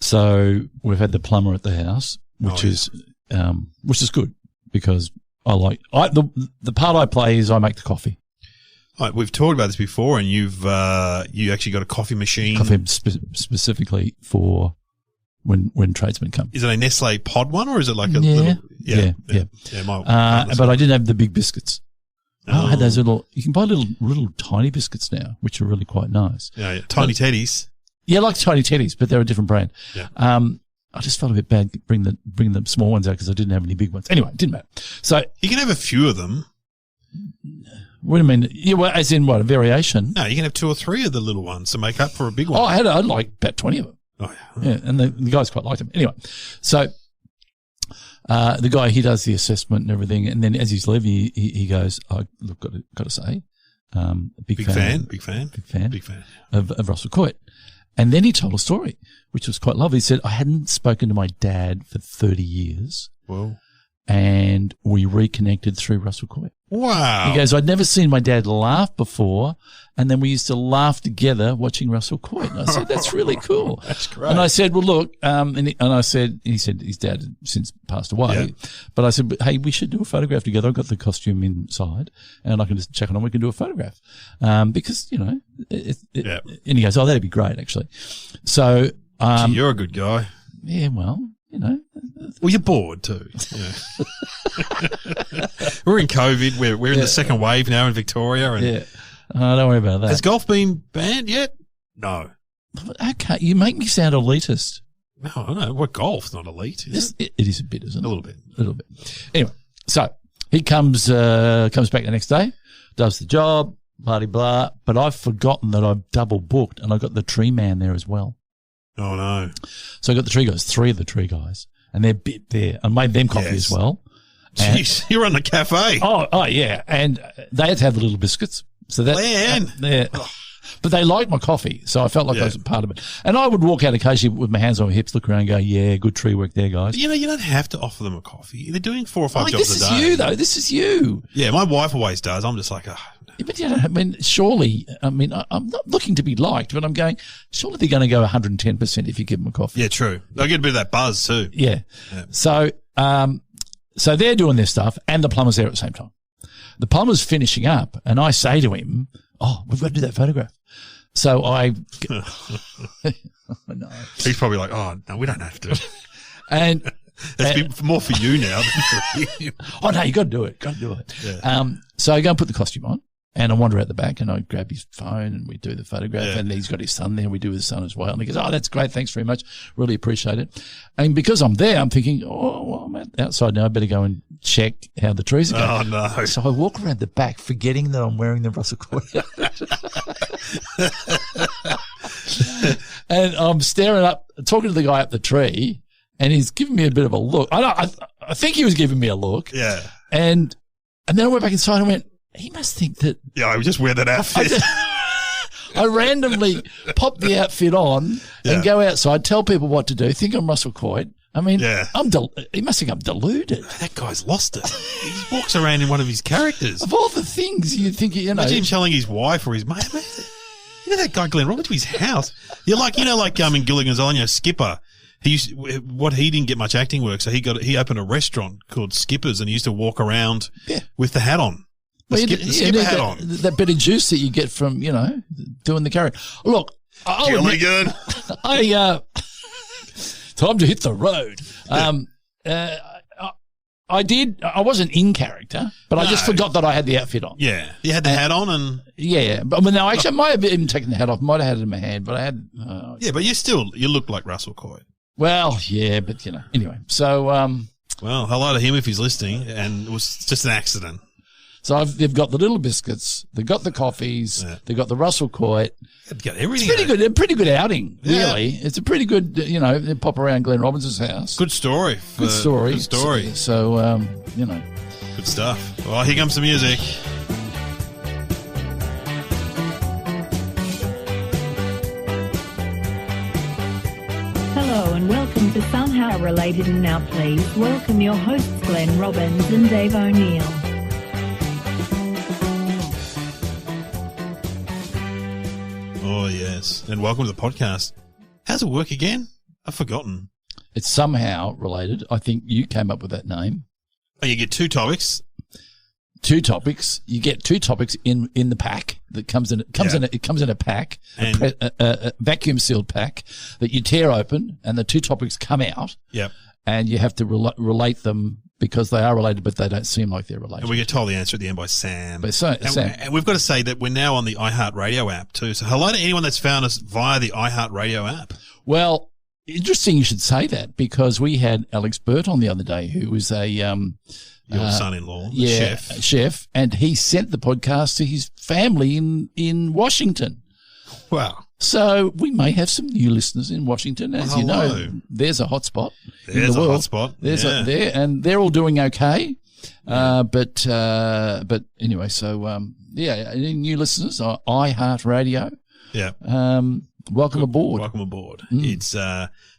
So we've had the plumber at the house, which is good because I like the part I play is I make the coffee. Right, we've talked about this before, and you actually got a coffee machine. Coffee specifically for when tradesmen come. Is it a Nestle pod one, or is it like a little? Yeah. But I didn't have the big biscuits. I had those little. You can buy little tiny biscuits now, which are really quite nice. Yeah. Tiny Teddies. Yeah, like Tiny Teddies, but they're a different brand. Yeah. I just felt a bit bad bring the small ones out because I didn't have any big ones. Anyway, it didn't matter. So you can have a few of them. What do you mean? Yeah, well, as in what, a variation? No, you can have 2 or 3 of the little ones to make up for a big one. Oh, I had like about 20 of them. Oh, yeah. And the guys quite liked them. Anyway, so the guy, he does the assessment and everything, and then as he's leaving, he goes, "Oh, look, got to say, big fan of Russell Coit." And then he told a story, which was quite lovely. He said, "I hadn't spoken to my dad for 30 years." Whoa. And we reconnected through Russell Coit. Wow. He goes, I'd never seen my dad laugh before, and then we used to laugh together watching Russell Coit. And I said, that's really cool. That's great. And I said, well, look, he said his dad had since passed away. Yeah. But I said, hey, we should do a photograph together. I've got the costume inside, and I can just check it on. We can do a photograph. Because, you know, and he goes, oh, that'd be great, actually. So, gee, you're a good guy. Yeah, well, you know. Well, you're bored too. Yeah. We're in COVID. We're in the second wave now in Victoria. And don't worry about that. Has golf been banned yet? No. Okay, you make me sound elitist. No, I don't know. What, golf's not elite, is it? It is a bit, isn't it? A little bit. A little bit. Anyway, so he comes back the next day, does the job, blah, blah, but I've forgotten that I've double booked and I got the tree man there as well. Oh, no. So I got the tree guys, 3 of the tree guys, and they're bit there. I made them coffee as well. Jeez, you're on the cafe. Oh, yeah. And they had to have the little biscuits. So that, but they liked my coffee, so I felt like I was a part of it. And I would walk out occasionally with my hands on my hips, look around and go, yeah, good tree work there, guys. But, you know, you don't have to offer them a coffee. They're doing 4 or 5 jobs a day. This is you, though. This is you. Yeah, my wife always does. I'm just like, But, you know, I mean, surely, I'm not looking to be liked, but I'm going, surely they're going to go 110% if you give them a coffee. Yeah, true. They'll get a bit of that buzz too. Yeah. So they're doing their stuff and the plumber's there at the same time. The plumber's finishing up and I say to him, oh, we've got to do that photograph. So I no. He's probably like, oh, no, we don't have to. And it's more for you now than for him. Oh, no, you got to do it. Yeah. So I go and put the costume on. And I wander out the back and I grab his phone and we do the photograph and he's got his son there. We do his son as well. And he goes, oh, that's great. Thanks very much. Really appreciate it. And because I'm there, I'm thinking, oh, well, I'm outside now. I better go and check how the trees are going. Oh, no. So I walk around the back forgetting that I'm wearing the Russell Coit. And I'm staring up, talking to the guy up the tree and he's giving me a bit of a look. I think he was giving me a look. Yeah. And then I went back inside and went, he must think that. Yeah, I would just wear that outfit. I randomly pop the outfit on and go outside, tell people what to do, think I'm Russell Coit. I mean, he must think I'm deluded. That guy's lost it. He walks around in one of his characters. Of all the things you think, you know. Imagine him telling his wife or his mate, you know that guy Glenn Roberts to his house. You're like, in Gilligan's Island, Skipper. He didn't get much acting work, so he opened a restaurant called Skipper's and he used to walk around with the hat on. Skipper hat on. That bit of juice that you get from, you know, doing the carrot. Look, Gilligan. Time to hit the road. I wasn't in character, but I just forgot that I had the outfit on. Yeah. You had the hat on and. Yeah. But no, actually, I might have even taken the hat off. Might have had it in my hand, but I had. Yeah, but you look like Russell Coit. Well, yeah, but you know, anyway. So, well, hello to him if he's listening, and it was just an accident. So they've got the little biscuits, they've got the coffees, they've got the Russell Coit. They've got everything. It's a pretty good outing, really. It's a pretty good, you know, they pop around Glenn Robbins' house. Good story. Good story. So, you know. Good stuff. Well, here comes the music. Hello and welcome to Somehow Related, and now please welcome your hosts Glenn Robbins and Dave O'Neill. Oh, yes. And welcome to the podcast. How's it work again? I've forgotten. It's somehow related. I think you came up with that name. Oh, you get 2 topics. 2 topics. You get 2 topics in the pack that comes in. It comes in a pack, a vacuum sealed pack that you tear open, and the 2 topics come out. Yep. And you have to relate them because they are related, but they don't seem like they're related. And we get told the answer at the end by Sam. Sam. And we've got to say that we're now on the iHeartRadio app too. So hello to anyone that's found us via the iHeartRadio app. Well, interesting you should say that because we had Alex Burt on the other day, who was a your son-in-law, the chef, and he sent the podcast to his family in Washington. Wow. So we may have some new listeners in Washington. As you know, there's a hotspot in the world. There's there, and they're all doing okay. But anyway, so any new listeners, iHeartRadio. Yeah. Welcome aboard. Welcome aboard. It's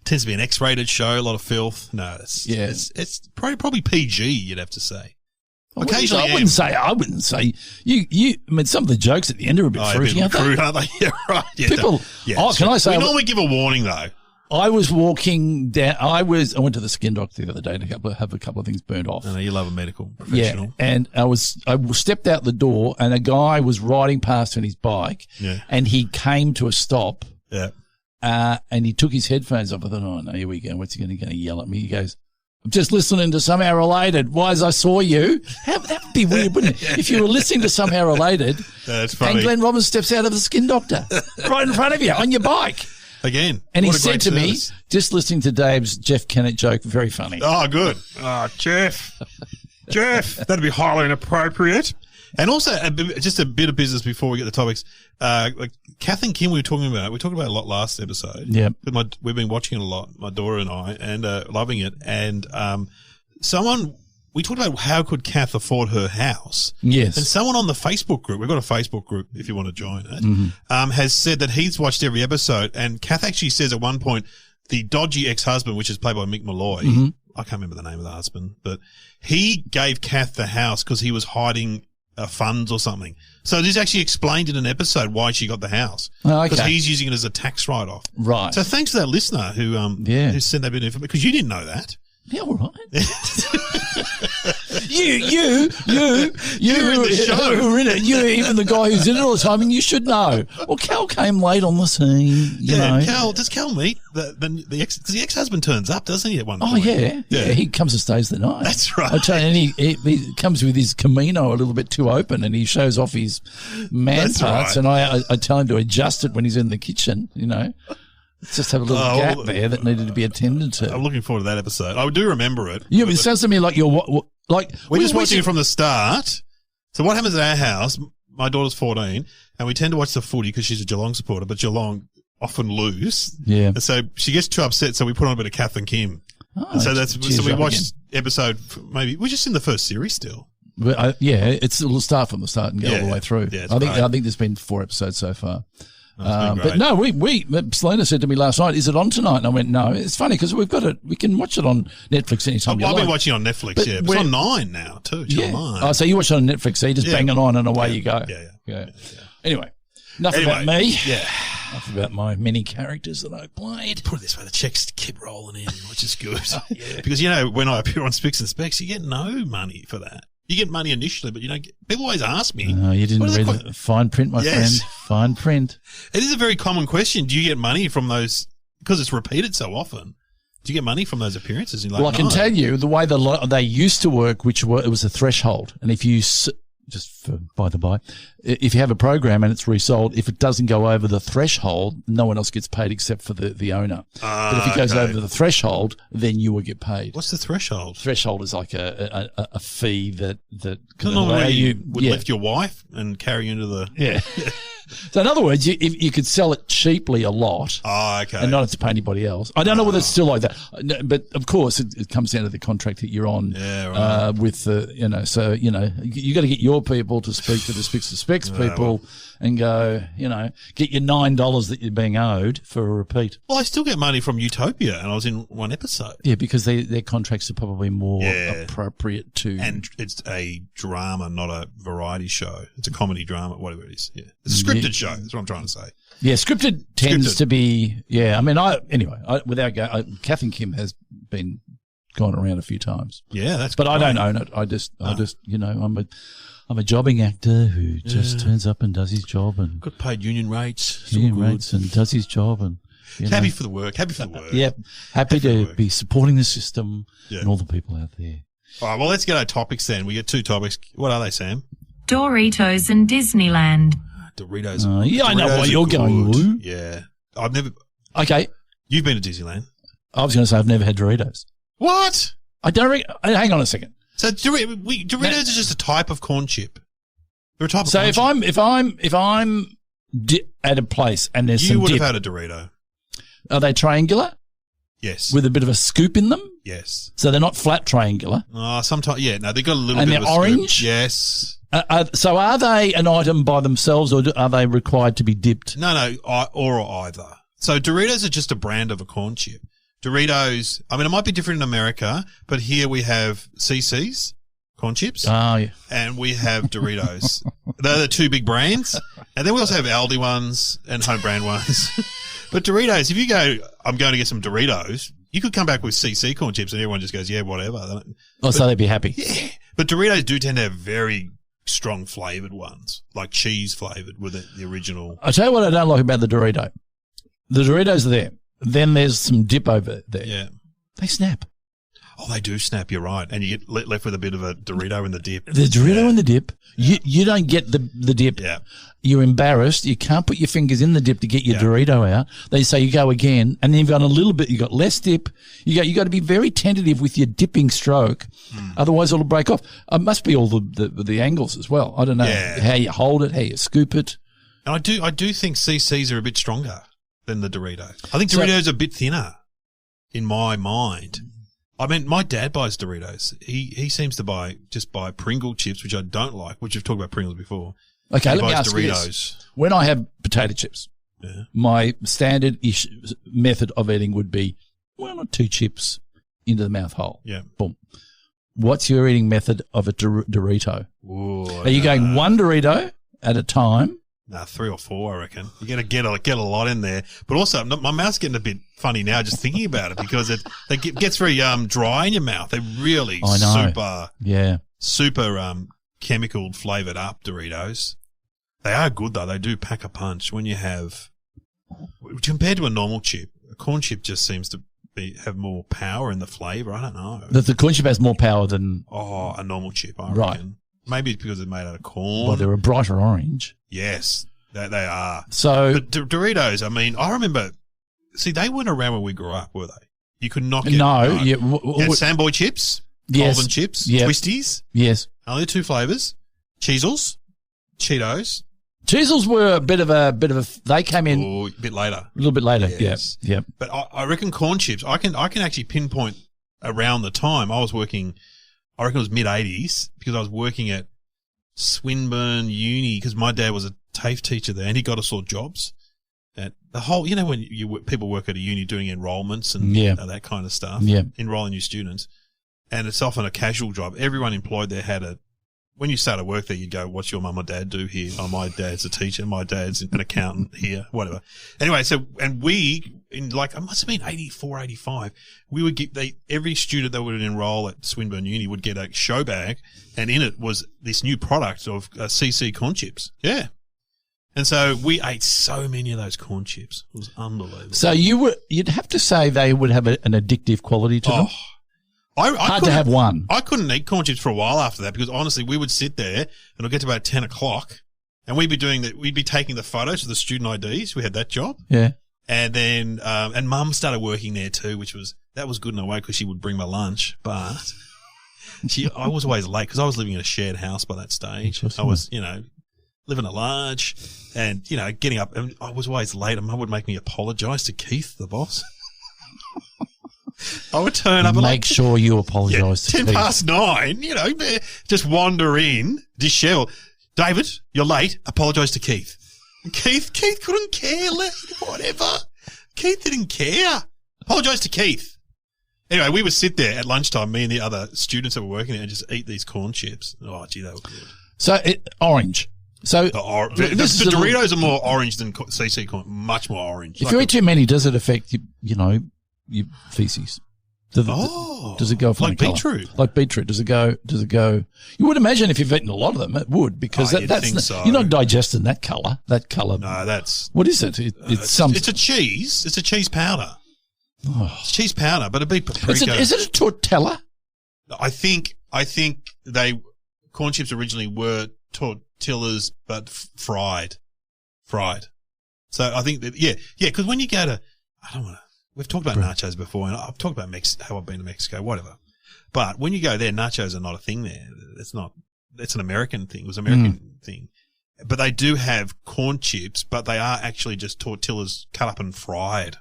tends to be an X-rated show, a lot of filth. No, it's probably PG. You'd have to say. Occasionally, I wouldn't say you. I mean, some of the jokes at the end are a bit fruity, aren't they? Yeah, right. Yeah, people. Can I say? We normally give a warning though. I was walking down. I went to the skin doctor the other day to have a couple of things burnt off. I know you love a medical professional. Yeah, and I stepped out the door, and a guy was riding past on his bike, and he came to a stop. Yeah. And he took his headphones off. I thought, oh no, here we go. What's he going to yell at me? He goes, I'm just listening to Somehow Related. Why, as I saw you. That would be weird, wouldn't it? If you were listening to Somehow Related, that's funny. And Glenn Robbins steps out of the skin doctor right in front of you on your bike. Again. And he said to me, just listening to Dave's Jeff Kennett joke, very funny. Oh, good. Oh, Jeff, that'd be highly inappropriate. And also, just a bit of business before we get the topics. Like Kath and Kim, we talked about it a lot last episode. Yeah. We've been watching it a lot, my daughter and I, and loving it. And we talked about how could Kath afford her house. Yes. And someone on the Facebook group, we've got a Facebook group if you want to join it, has said that he's watched every episode. And Kath actually says at one point, the dodgy ex-husband, which is played by Mick Malloy, I can't remember the name of the husband, but he gave Kath the house because he was hiding funds or something. So this actually explained in an episode why she got the house. Oh, okay. Because he's using it as a tax write-off. Right. So thanks to that listener who sent that bit of information, because you didn't know that. Yeah, all right. you You're in the show. Who are in it. You, even the guy who's in it all the time, and you should know. Well, Cal came late on the scene. You know. Does Cal meet the ex? Because the ex-husband turns up, doesn't he? At one point. Oh yeah. He comes and stays the night. That's right. I tell you, and he comes with his Camino a little bit too open, and he shows off his man parts. Right. And I tell him to adjust it when he's in the kitchen. You know. Just have a little gap there that needed to be attended to. I'm looking forward to that episode. I do remember it. Yeah, but it sounds to me like we're just watching it from the start. So what happens at our house? My daughter's 14, and we tend to watch the footy because she's a Geelong supporter, but Geelong often lose. Yeah. And so she gets too upset, so we put on a bit of Kath and Kim. Oh, and so we watched episode. Maybe we're just in the first series still. But it'll start from the start and go all the way through. Yeah, I think there's been 4 episodes so far. But no, Selena said to me last night, "Is it on tonight?" And I went, "No." It's funny because we can watch it on Netflix anytime you like. I've been watching on Netflix. But it's on 9 now too. Channel 9. Oh, so you watch it on Netflix? So you just bang it on and away you go. Yeah. Anyway, enough about me. Yeah. Enough about my many characters that I played. Put it this way, the checks keep rolling in, which is good. Because when I appear on Spicks and Specs, you get no money for that. You get money initially, but you don't get. People always ask me. No, you didn't read the fine print, my friend. Fine print. It is a very common question. Do you get money from those? Because it's repeated so often. Do you get money from those appearances? Well, I can tell you the way they used to work, it was a threshold, and if you by the by, if you have a program and it's resold, if it doesn't go over the threshold, no one else gets paid except for the owner. But if it goes over the threshold, then you will get paid. What's the threshold? Threshold is like a fee that can allow you would lift your wife and carry you into the So in other words, you could sell it cheaply a lot. Oh, okay. And not have to pay anybody else. I don't know whether it's still like that, but of course it comes down to the contract that you're on. Yeah, right. With the so you got to get your people to speak to the Specs people and go, get your $9 that you're being owed for a repeat. Well, I still get money from Utopia, and I was in one episode. Yeah, because their contracts are probably more appropriate to. And it's a drama, not a variety show. It's a comedy drama, whatever it is. Yeah, it's a scripted show. That's what I'm trying to say. Yeah, scripted tends to be, yeah. I mean, Kath and Kim has been gone around a few times. Yeah, that's but I don't own it. I just, I'm a jobbing actor who just turns up and does his job and got paid union rates, and does his job and happy for the work. Yeah, happy to be supporting the system and all the people out there. All right, well, let's get our topics then. We get 2 topics. What are they, Sam? Doritos and Disneyland. Doritos. I know why you're going, Lou. Yeah, I've never. Okay, you've been to Disneyland. I was going to say I've never had Doritos. What? I don't. Hang on a second. So Doritos is just a type of corn chip. They're a type of corn chip. So if I'm at a place and there's some dip, you would have had a Dorito. Are they triangular? Yes. With a bit of a scoop in them? Yes. So they're not flat triangular? Sometimes, yeah. No, they've got a little bit of a scoop. And they're orange? Yes. So are they an item by themselves or are they required to be dipped? No, or either. So Doritos are just a brand of a corn chip. Doritos, I mean, it might be different in America, but here we have CC's, corn chips. Oh, yeah. And we have Doritos. They're the 2 big brands. And then we also have Aldi ones and home brand ones. But Doritos, if you go, I'm going to get some Doritos, you could come back with CC corn chips and everyone just goes, yeah, whatever. So they'd be happy. Yeah. But Doritos do tend to have very strong flavoured ones, like cheese flavoured with the original. I'll tell you what I don't like about the Dorito. The Doritos are there. Then there's some dip over there. Yeah. They snap. Oh, they do snap, you're right. And you get left with a bit of a Dorito in the dip. The Dorito in the dip. Yeah. You don't get the dip. Yeah. You're embarrassed. You can't put your fingers in the dip to get your Dorito out. They say you go again, and then you've got a little bit, you got less dip. You got to be very tentative with your dipping stroke. Otherwise it'll break off. It must be all the angles as well. I don't know how you hold it, how you scoop it. And I do think CC's are a bit stronger than the Doritos. I think Doritos are a bit thinner in my mind. I mean, my dad buys Doritos. He seems to buy Pringle chips, which I don't like, which we've talked about Pringles before. Okay, let me ask you this. When I have potato chips, my standard-ish method of eating would be 1 or 2 chips into the mouth hole. Yeah. Boom. What's your eating method of a Dorito? Ooh, are you going 1 Dorito at a time? Nah, 3 or 4, I reckon. You got to get a lot in there. But also, my mouth's getting a bit funny now just thinking about it because it gets very dry in your mouth. They're really super chemical flavoured up Doritos. They are good though. They do pack a punch when you have, compared to a normal chip, a corn chip just seems to have more power in the flavour. I don't know. The corn chip has more power than a normal chip, I reckon. Maybe it's because it's made out of corn. Well, they're a brighter orange. Yes, they are. So, but Doritos, I mean, I remember, they weren't around when we grew up, were they? You could not get you had Sandboy chips, yes, Golden chips, yep, Twisties. Yes. Only 2 flavours. Cheezels, Cheetos. Cheezels were a bit of a, they came in a bit later. A little bit later, yes. Yeah. But I reckon corn chips, I can actually pinpoint around the time I was working, I reckon it was mid-80s, because I was working at Swinburne Uni, because my dad was a TAFE teacher there, and he got us all jobs. At the whole, when people work at a uni doing enrollments and that kind of stuff, enrolling new students, and it's often a casual job. Everyone employed there had when you started work there, you'd go, what's your mum or dad do here? Oh, my dad's a teacher. My dad's an accountant here, whatever. Anyway, and we, it must have been 84, 85, we would get, every student that would enroll at Swinburne Uni would get a show bag, and in it was this new product of CC corn chips. Yeah. And so we ate so many of those corn chips. It was unbelievable. So you'd have to say they would have an addictive quality to them? Hard to have one. I couldn't eat corn chips for a while after that because honestly, we would sit there and it'll get to about 10 o'clock and we'd be taking the photos of the student IDs. We had that job. Yeah. And then, and mum started working there too, that was good in a way because she would bring my lunch, but I was always late because I was living in a shared house by that stage. I was, living at large and, getting up and I was always late and mum would make me apologise to Keith, the boss. I would turn up and make sure you apologise to 10 Keith. past 9, just wander in, disheveled. David, you're late. Apologise to Keith. And Keith couldn't care. Whatever. Keith didn't care. Apologise to Keith. Anyway, we would sit there at lunchtime, me and the other students that were working there, and just eat these corn chips. Oh, gee, they were good. So, orange. So The Doritos are more orange than CC corn, much more orange. If you eat too many, does it affect your feces? Does it go for like beetroot? Like beetroot. Does it go? You would imagine if you've eaten a lot of them, it would, because you're not digesting that colour. No, that's what is it? It's a cheese. It's a cheese powder. Oh. It's cheese powder, but it'd be paprika. Is it a tortella? I think corn chips originally were tortillas, but fried. So I think that because when you go to, we've talked about nachos before, and I've talked about how I've been to Mexico, whatever. But when you go there, nachos are not a thing there. It's an American thing. It was an American thing. But they do have corn chips, but they are actually just tortillas cut up and fried,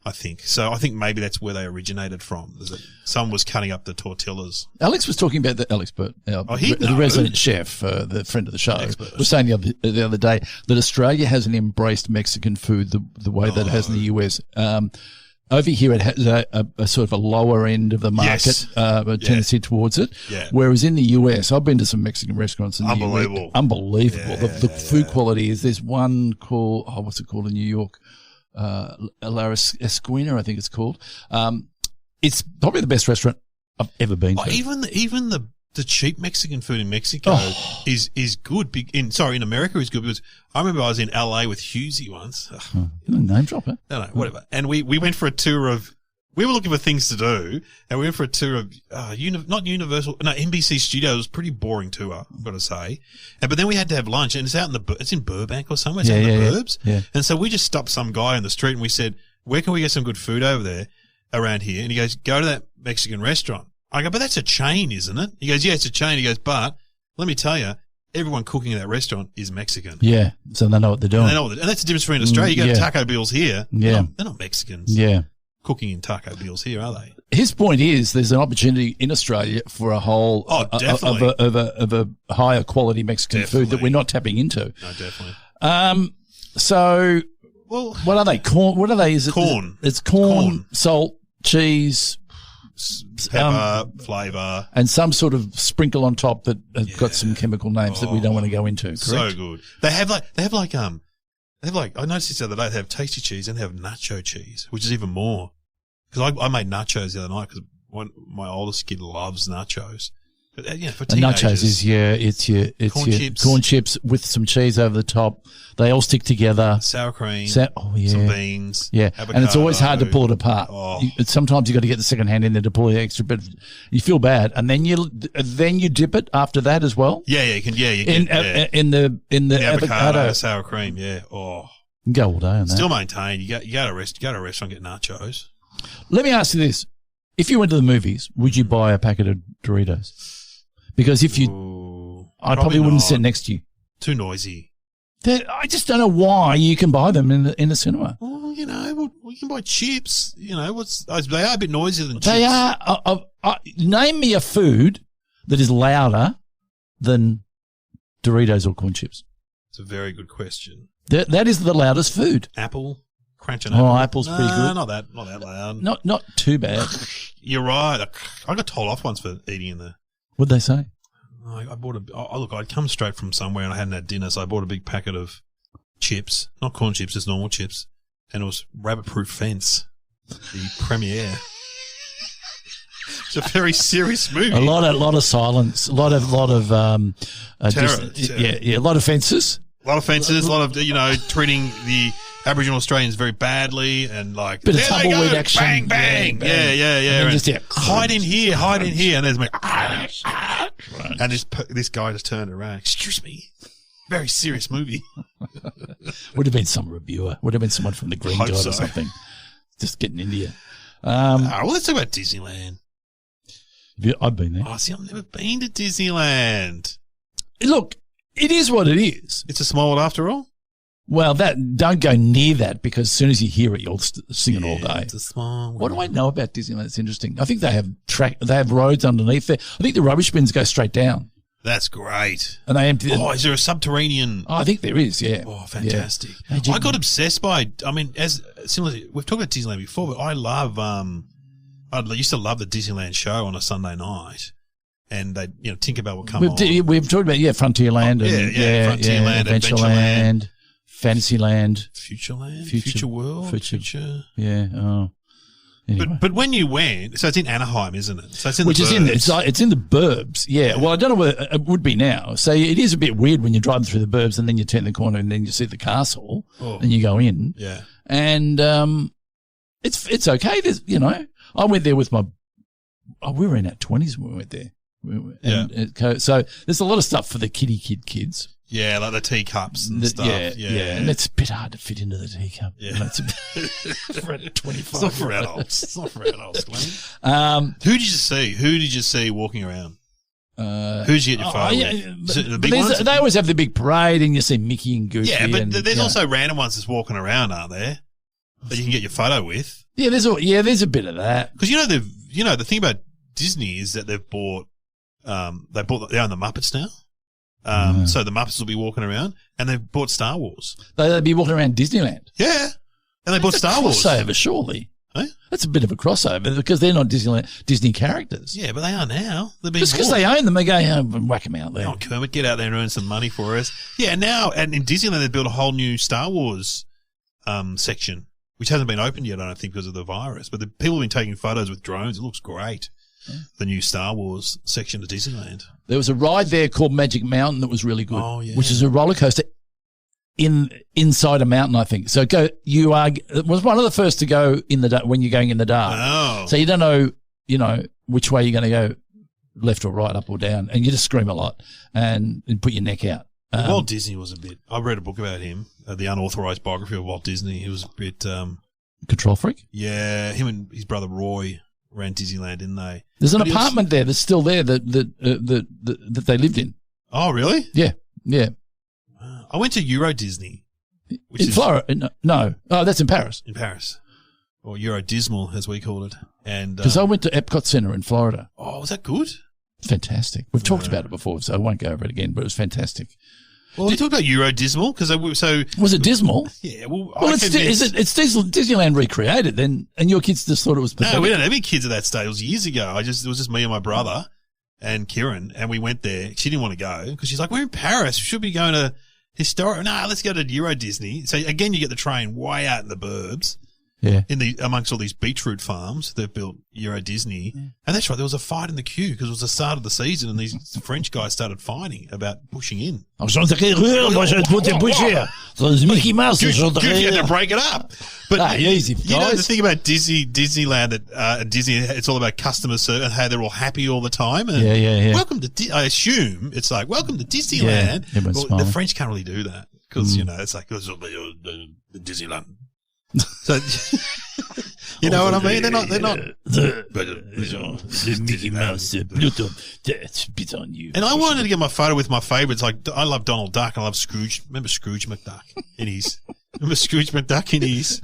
I think. So I think maybe that's where they originated from. Someone was cutting up the tortillas. Alex was talking about Alex Burt, the resident chef, the friend of the show, was saying the other day that Australia hasn't embraced Mexican food the way that it has in the US. Over here, it has a sort of a lower end of the market, a tendency towards it. Yeah. Whereas in the US, I've been to some Mexican restaurants in the US. Unbelievable. Yeah, the food quality is, there's one called, what's it called in New York? La Esquina, I think it's called. It's probably the best restaurant I've ever been to. Even the cheap Mexican food in Mexico is good. In America is good, because I remember I was in LA with Husey once. Name drop it. No, whatever. And we went for a tour of. We were looking for things to do, and we went for a tour of NBC Studios. It was a pretty boring tour, I've got to say. But then we had to have lunch, and it's in Burbank or somewhere. It's in the burbs. Yeah. And so we just stopped some guy on the street, and we said, "Where can we get some good food over there around here?" And he goes, "Go to that Mexican restaurant." I go, "But that's a chain, isn't it?" He goes, "Yeah, it's a chain." He goes, "But let me tell you, everyone cooking in that restaurant is Mexican." Yeah, so they know what they're doing. And that's the difference between Australia. You go to Taco Bill's here. Yeah. They're not Mexicans. Yeah. Cooking in Taco Bill's here, are they? His point is, there's an opportunity in Australia for a whole of a higher quality Mexican food that we're not tapping into. No, definitely. So, what are they? Corn? What are they? Corn. It's corn, salt, cheese, pepper, flavour, and some sort of sprinkle on top that has got some chemical names that we don't want to go into. Correct? So good. They have I noticed this the other day, they have tasty cheese and they have nacho cheese, which is even more. Because I made nachos the other night, because my oldest kid loves nachos. But for teenagers, nachos is it's corn chips with some cheese over the top. They all stick together. Sour cream. Some beans. Yeah, avocado. And it's always hard to pull it apart. Sometimes you got to get the second hand in there to pull the extra bit. You feel bad, and then you dip it after that as well. Yeah, you can. In the avocado, sour cream. Yeah. Oh, you can go all day on that. Still maintain. You go to a restaurant, get nachos. Let me ask you this: if you went to the movies, would you buy a packet of Doritos? Because if you, I probably wouldn't sit next to you. Too noisy. I just don't know why you can buy them in the cinema. Well, we can buy chips. They are a bit noisier than chips. They are. Name me a food that is louder than Doritos or corn chips. It's a very good question. That is the loudest food. Apple. Crunching apple. Oh, apple's pretty good. Not that loud. Not too bad. You're right. I got told off once for eating in there. What'd they say? I bought I'd come straight from somewhere and I hadn't had dinner, so I bought a big packet of chips, not corn chips, just normal chips, and it was Rabbit Proof Fence, the premiere. It's a very serious movie. A lot of silence, a lot of terror. A lot of fences. A lot of fences, a lot of, treating the Aboriginal Australians very badly, and like, bit of tumbleweed action. Bang, bang. Yeah. And hide in here. And there's me. And this guy just turned around. Excuse me. Very serious movie. Would have been some reviewer. Would have been someone from the Green Guide or something. Just getting into you. Let's talk about Disneyland. I've been there. Oh, see, I've never been to Disneyland. Look, it is what it is. It's a small one after all. Well, don't go near that, because as soon as you hear it, you'll sing it all day. It's a small one. What do I know about Disneyland? It's interesting. I think they have roads underneath there. I think the rubbish bins go straight down. That's great. And they empty. Is there a subterranean? Oh, I think there is. Yeah. Oh, fantastic. Yeah. I got obsessed by. we've talked about Disneyland before, but I love. I used to love the Disneyland show on a Sunday night. and they, Tinkerbell will come on. We've talked about Frontierland, Frontierland, Adventureland, Fantasyland, Futureland, Future World, Future. Yeah. Oh. Anyway. But when you went, so it's in Anaheim, isn't it? So it's in it's in the burbs. Yeah. Well, I don't know whether it would be now. So it is a bit weird when you're driving through the burbs and then you turn the corner and then you see the castle and you go in. Yeah. And it's okay. There's I went there with we were in our 20s when we went there. So there's a lot of stuff for the kids. Yeah, like the teacups and stuff. Yeah. And it's a bit hard to fit into the teacup. Yeah. It's for 25. It's not for adults. It's not for adults, Glenn. Who did you see? Who did you see walking around? Who did you get your photo with? The big ones? They always have the big parade and you see Mickey and Goofy. Yeah, but there's also random ones that's walking around, aren't there? That you can get your photo with. Yeah, there's a bit of that. Because the thing about Disney is that they own the Muppets now. So the Muppets will be walking around, and they've bought Star Wars. They'll be walking around Disneyland. Yeah, and they bought Star Wars. Crossover, surely. Huh? That's a bit of a crossover because they're not Disney characters. Yeah, but they are now. Just because they own them, they go and whack them out there. Oh, Kermit, get out there and earn some money for us. Yeah, now and in Disneyland they built a whole new Star Wars section, which hasn't been opened yet, I don't think, because of the virus. But the people have been taking photos with drones. It looks great. Yeah. The new Star Wars section of Disneyland. There was a ride there called Magic Mountain that was really good. Oh, yeah. Which is a roller coaster inside a mountain, I think. So it was one of the first to go when you're going in the dark. Oh. So you don't know, which way you're going to go, left or right, up or down, and you just scream a lot and put your neck out. Walt Disney was a bit. I read a book about him, the unauthorized biography of Walt Disney. He was a bit control freak. Yeah, him and his brother Roy ran Disneyland, didn't they? There's an apartment there that's still there that they lived in. Oh, really? Yeah. I went to Euro Disney. In Florida? No. Oh, that's in Paris. In Paris. Or Euro Dismal, as we called it. Because I went to Epcot Center in Florida. Oh, was that good? Fantastic. We've talked about it before, so I won't go over it again, but it was fantastic. Well, we talked about Euro Dismal because was it dismal? Yeah. Well, it's Disneyland recreated then, and your kids just thought it was pathetic. No, we don't have any kids at that stage. It was years ago. It was just me and my brother and Kieran, and we went there. She didn't want to go because she's like, "We're in Paris. We should be going to historic. No, let's go to Euro Disney." So again, you get the train way out in the burbs. Yeah. Amongst all these beetroot farms, they've built Euro Disney. Yeah. And that's right, there was a fight in the queue because it was the start of the season and these French guys started fighting about pushing in. Mickey Mouse. You had to break it up. But easy, guys. The thing about Disneyland at Disney, it's all about customer service and how they're all happy all the time. And yeah. Welcome to, I assume it's like, welcome to Disneyland. Yeah, well, the French can't really do that because, it's like, the Disneyland. So, you know what I mean? They're not. The Mickey Mouse, Pluto, that's a bit on you. And I wanted to get my photo with my favourites. Like, I love Donald Duck. I love Scrooge. Remember Scrooge McDuck? Remember Scrooge McDuck in his?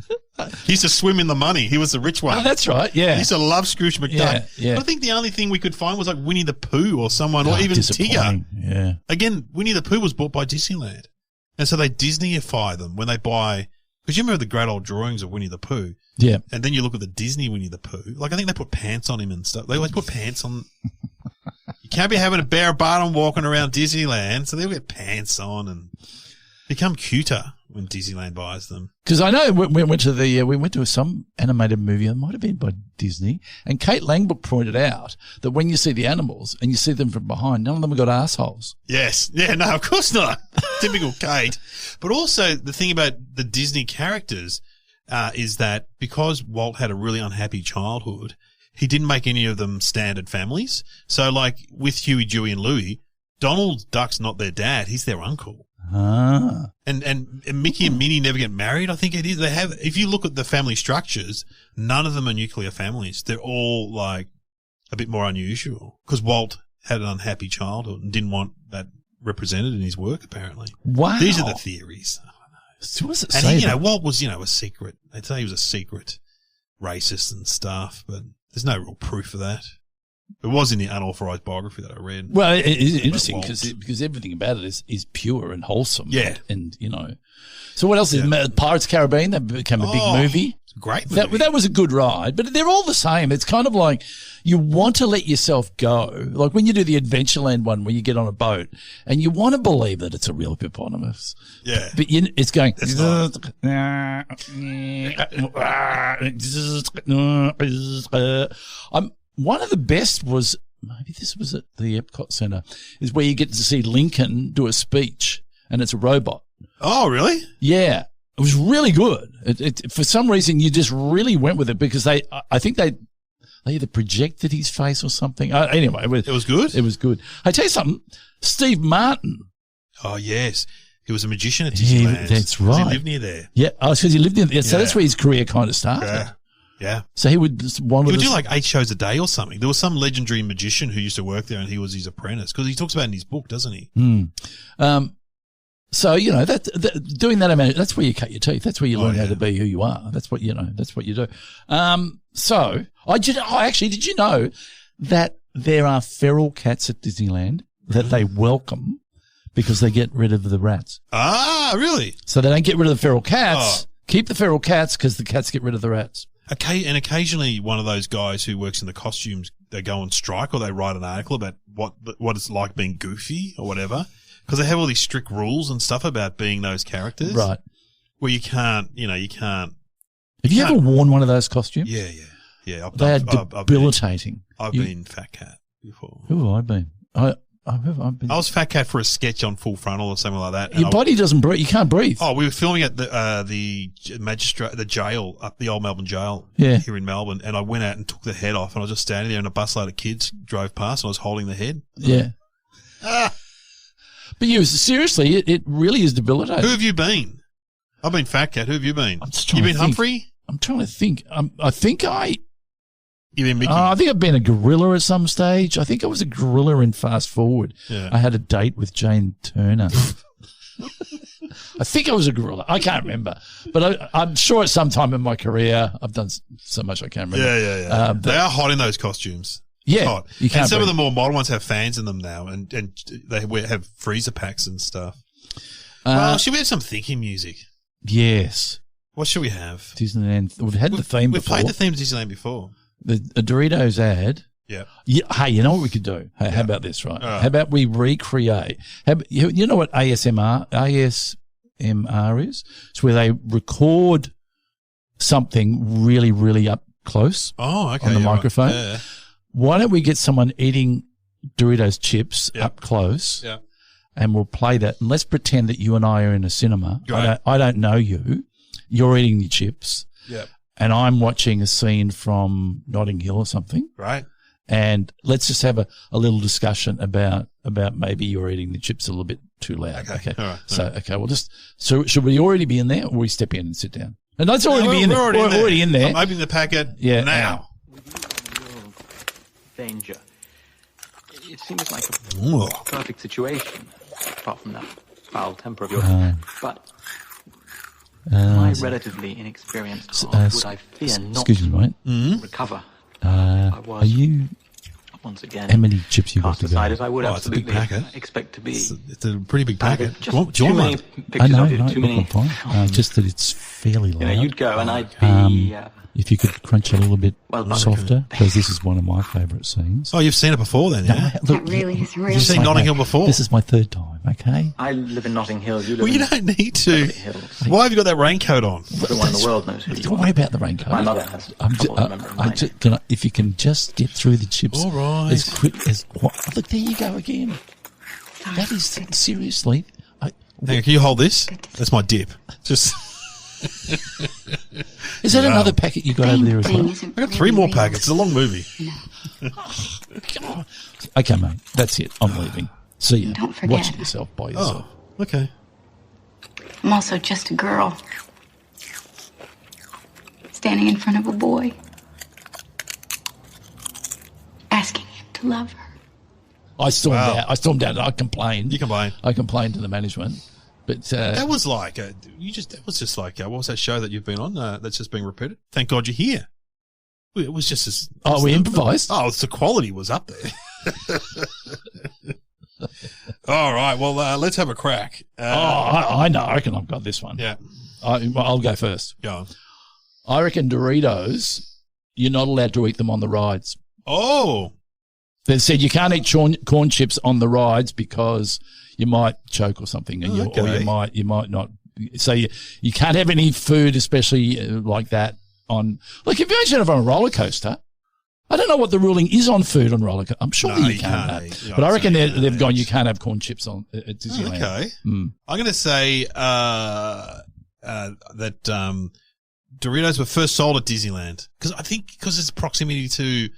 He used to swim in the money. He was the rich one. Oh, that's right. Yeah. He used to love Scrooge McDuck. Yeah. But I think the only thing we could find was like Winnie the Pooh or someone, or even Tigger. Yeah. Again, Winnie the Pooh was bought by Disneyland. And so they Disneyify them when they buy. Because you remember the great old drawings of Winnie the Pooh. Yeah. And then you look at the Disney Winnie the Pooh. Like, I think they put pants on him and stuff. They always put pants on. You can't be having a bare bottom walking around Disneyland. So they'll get pants on and become cuter when Disneyland buys them. Because I know we went to some animated movie. It might have been by Disney. And Kate Langbrook pointed out that when you see the animals and you see them from behind, none of them have got assholes. Yes. Yeah, no, of course not. Typical Kate. But also the thing about the Disney characters is that because Walt had a really unhappy childhood, he didn't make any of them standard families. So like with Huey, Dewey and Louie, Donald Duck's not their dad. He's their uncle. Ah. And Mickey and Minnie never get married. I think it is. They have, if you look at the family structures, none of them are nuclear families. They're all like a bit more unusual because Walt had an unhappy childhood and didn't want that represented in his work, apparently. Wow. These are the theories. I don't know. So what does it and say? He, Walt was, a secret. They'd say he was a secret racist and stuff, but there's no real proof of that. It was in the unauthorized biography that I read. Well, it is interesting because everything about it is pure and wholesome. Yeah. And, you know. So what else is Pirates of the Caribbean? That became a big movie. Great movie. That was a good ride, but they're all the same. It's kind of like you want to let yourself go. Like when you do the Adventureland one where you get on a boat and you want to believe that it's a real hippopotamus. Yeah. But it's going. One of the best was, maybe this was at the Epcot Centre, is where you get to see Lincoln do a speech and it's a robot. Oh, really? Yeah. It was really good. For some reason, you just really went with it because I think they either projected his face or something. Anyway, it was good. It was good. I tell you something, Steve Martin. Oh yes, he was a magician at Disneyland. That's right. He lived near there. Yeah, because he lived near there. So that's where his career kind of started. Yeah. So he would do like 8 shows a day or something. There was some legendary magician who used to work there, and he was his apprentice because he talks about it in his book, doesn't he? So, you know, doing that amount, that's where you cut your teeth. That's where you learn how to be who you are. That's what, you know, that's what you do. So did you know that there are feral cats at Disneyland that they welcome because they get rid of the rats? Ah, really? So they don't get rid of the feral cats, keep the feral cats because the cats get rid of the rats. Okay. And occasionally one of those guys who works in the costumes, they go on strike or they write an article about what it's like being goofy or whatever. Because they have all these strict rules and stuff about being those characters. Right. Where you can't. Have you ever worn one of those costumes? Yeah. They are debilitating. I've been Fat Cat before. Who have I been? I've been. I was Fat Cat for a sketch on Full Frontal or something like that. Your body doesn't breathe. You can't breathe. Oh, we were filming at the jail, up the old Melbourne jail here in Melbourne, and I went out and took the head off, and I was just standing there, and a busload of kids drove past, and I was holding the head. Yeah. But seriously, it really is debilitating. Who have you been? I've been Fat Cat. Who have you been? I'm just trying you to been think. Humphrey? I'm trying to think. You been Mickey? I think I've been a gorilla at some stage. I think I was a gorilla in Fast Forward. Yeah. I had a date with Jane Turner. I think I was a gorilla. I can't remember. But I'm sure at some time in my career, I've done so much I can't remember. Yeah. They are hot in those costumes. Yeah, you can't. And some of the more modern ones have fans in them now, and they have freezer packs and stuff. Well, should we have some thinking music? Yes. What should we have? Disneyland. We've had the theme before. We've played the theme of Disneyland before. The Doritos ad. Yeah. Hey, you know what we could do? Hey, how about this, right? How about we recreate? You know what ASMR is? It's where they record something really, really up close. Oh, okay. On the microphone. Right. Yeah. Why don't we get someone eating Doritos chips up close? Yeah. And we'll play that. And let's pretend that you and I are in a cinema. Right. I don't know you. You're eating your chips. Yeah. And I'm watching a scene from Notting Hill or something. Right. And let's just have a little discussion about maybe you're eating the chips a little bit too loud. Okay. All right. Okay, we'll so should we already be in there or we step in and sit down? And let's already be in there. We're already in there. I'm opening the packet now. Danger. It seems like a perfect situation, apart from that foul temper of yours. But my relatively inexperienced heart, would I fear not recover? Are you? Once again, how many chips you got cast to aside go? as I would absolutely expect to be. It's a pretty big packet. Just do you too want many one? pictures I know, of you, too many. Fine. Just that it's fairly loud. You know, you'd go and I'd be. If you could crunch a little bit softer, because this is one of my favourite scenes. Oh, you've seen it before then, yeah? That really is real. You've seen Notting Hill before? This is my third time, okay? I live in Notting Hill. You live Well, you don't need to. Why have you got that raincoat on? Everyone in the world knows who you Don't worry about the raincoat. My mother has. If you can just get through the chips All right. as quick as... Look, there you go again. That is seriously... Hang on, can you hold this? That's my dip. Just... Is that another packet you got over there as well? I got 3 more packets. It's a long movie. Okay, mate. That's it. I'm leaving. See you. Don't forget. Watch it yourself by yourself. Oh, okay. I'm also just a girl. Standing in front of a boy. Asking him to love her. I stormed out. I stormed out. I complained. You complained. I complained to the management. But that was like that was just like what was that show that you've been on that's just being repeated? Thank God You're Here. It was just as... Oh, we improvised? Oh, the quality was up there. All right, well, let's have a crack. I know. I reckon I've got this one. Yeah. I'll go first. Go on. I reckon Doritos, you're not allowed to eat them on the rides. Oh. They said you can't eat corn chips on the rides because you might choke or something, or you might not. So you can't have any food, especially like that on. Like if you imagine it on a roller coaster, I don't know what the ruling is on food on roller coaster. I'm sure you can't. But I reckon they've gone. You can't have corn chips on at Disneyland. Okay. I'm going to say that Doritos were first sold at Disneyland because it's proximity to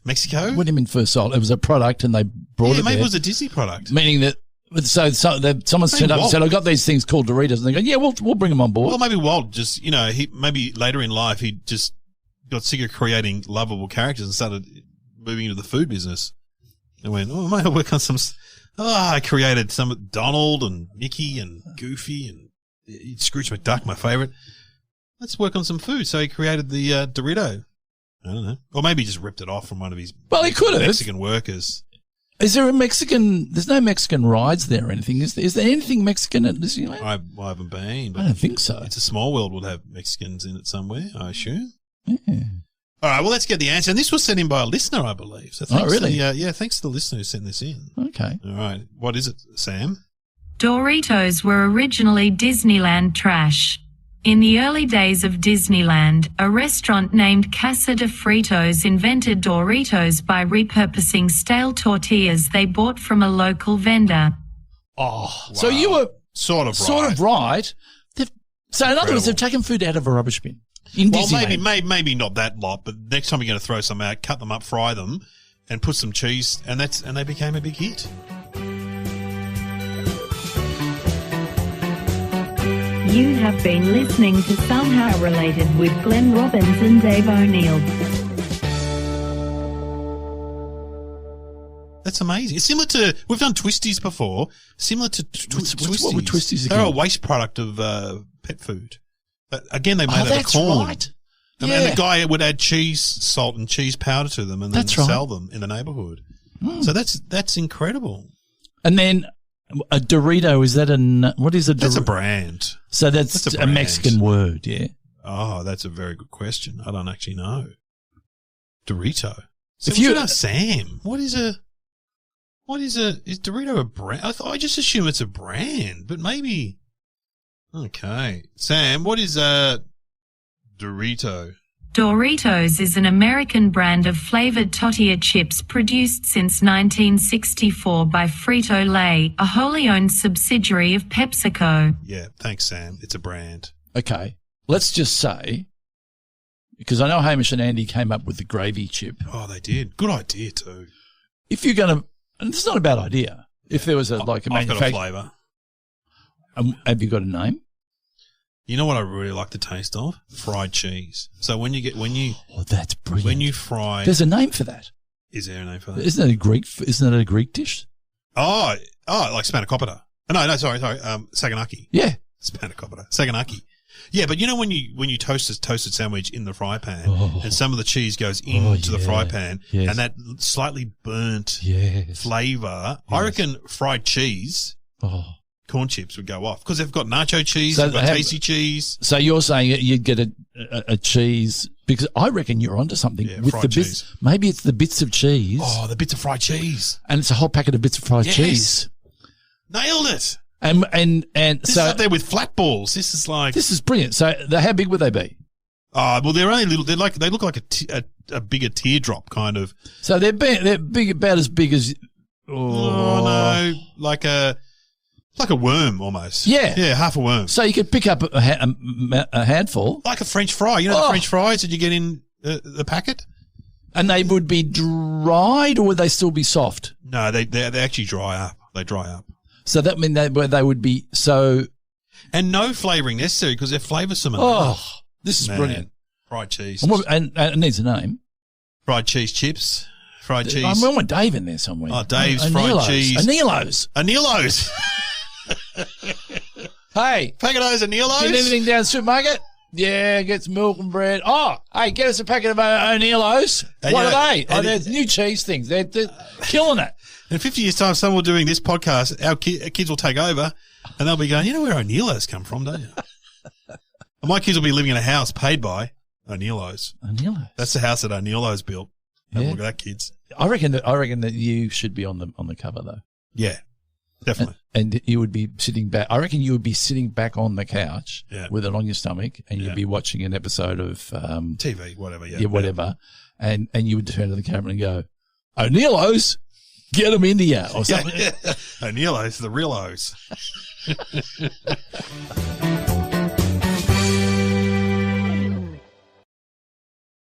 Mexico. What do you mean first sold? It was a product and they brought it there. Maybe it was a Disney product. Meaning that. So someone's turned up and said, I got these things called Doritos. And they go, yeah, we'll bring them on board. Well, maybe Walt just, maybe later in life he just got sick of creating lovable characters and started moving into the food business. And went, I might work on some. I created some Donald and Mickey and Goofy and Scrooge McDuck, my favorite. Let's work on some food. So he created the Dorito. I don't know. Or maybe he just ripped it off from one of his Mexican workers. Is there a Mexican? There's no Mexican rides there or anything. Is there anything Mexican at Disneyland? I haven't been. But I don't think so. It's a small world. Would have Mexicans in it somewhere, I assume. Yeah. All right. Well, let's get the answer. And this was sent in by a listener, I believe. So thanks really? Thanks to the listener who sent this in. Okay. All right. What is it, Sam? Doritos were originally Disneyland trash. In the early days of Disneyland, a restaurant named Casa de Fritos invented Doritos by repurposing stale tortillas they bought from a local vendor. Oh, wow. So you were sort of right. So in other words, they've taken food out of a rubbish bin. Maybe not that lot, but next time you're going to throw some out, cut them up, fry them, and put some cheese, and they became a big hit. You have been listening to Somehow Related with Glenn Robbins and Dave O'Neill. That's amazing. It's similar to, we've done Twisties before, similar to Twisties. What were Twisties again? They're a waste product of pet food. But again, they made out of corn. Right. And the guy would add cheese, salt and cheese powder to them and then sell them in the neighborhood. So that's incredible. And then a Dorito, is that what is a Dorito? That's a brand. So that's a Mexican word, yeah? Oh, that's a very good question. I don't actually know. Dorito. So if you ask Sam, is Dorito a brand? I just assume it's a brand, but maybe. Okay. Sam, what is a Dorito? Doritos is an American brand of flavored tortilla chips produced since 1964 by Frito-Lay, a wholly owned subsidiary of PepsiCo. Yeah, thanks, Sam. It's a brand. Okay. Let's just say, because I know Hamish and Andy came up with the gravy chip. Oh, they did. Good idea, too. If you're going to, and it's not a bad idea, if there was a manufacturer. I've got a flavour. Have you got a name? You know what I really like the taste of? Fried cheese. So Oh, that's brilliant. When you fry. There's a name for that. Is there a name for that? Isn't it a Greek dish? Oh, like spanakopita. No, sorry. Saganaki. Yeah. Spanakopita. Saganaki. Yeah, but you know when you toast a toasted sandwich in the fry pan and some of the cheese goes into the fry pan and that slightly burnt flavour, I reckon fried cheese, corn chips would go off because they've got nacho cheese, they've got tasty cheese. So you're saying you'd get a cheese because I reckon you're onto something with the bits. Maybe it's the bits of cheese. Oh, the bits of fried cheese. And it's a whole packet of bits of fried cheese. Nailed it. And this is up there with flat balls. This is brilliant. So how big would they be? Well, they're only little. They look like a bigger teardrop kind of. So they're big, about as big as. Oh no, like a worm almost. Yeah, half a worm. So you could pick up a handful, like a French fry. You know the French fries that you get in the packet. And they would be dried, or would they still be soft? No, they actually dry up. They dry up. So that means they would be so. And no flavouring necessary because they're flavoursome enough. This is brilliant. Fried cheese. And it needs a name. Fried cheese chips. Fried cheese. I want Dave in there somewhere. Oh, Dave's fried cheese. Anielos. Hey. Packet of those Anielos. Get anything down the supermarket? Yeah, get some milk and bread. Oh, hey, get us a packet of O'Neillo's. What are they? Oh, they're new cheese things. They're killing it. In 50 years' time, someone doing this podcast, our kids will take over, and they'll be going, you know where O'Neillo's come from, don't you? And my kids will be living in a house paid by O'Neillo's. O'Neillo's. That's the house that O'Neillo's built. Have a look at that, kids. I reckon that you should be on the cover though. Yeah, definitely. And you would be sitting back. I reckon you would be sitting back on the couch with it on your stomach, and you'd be watching an episode of TV, whatever. Yeah, whatever. And you would turn to the camera and go, O'Neillo's, get them into you or something. O'Neillo's, the real O's.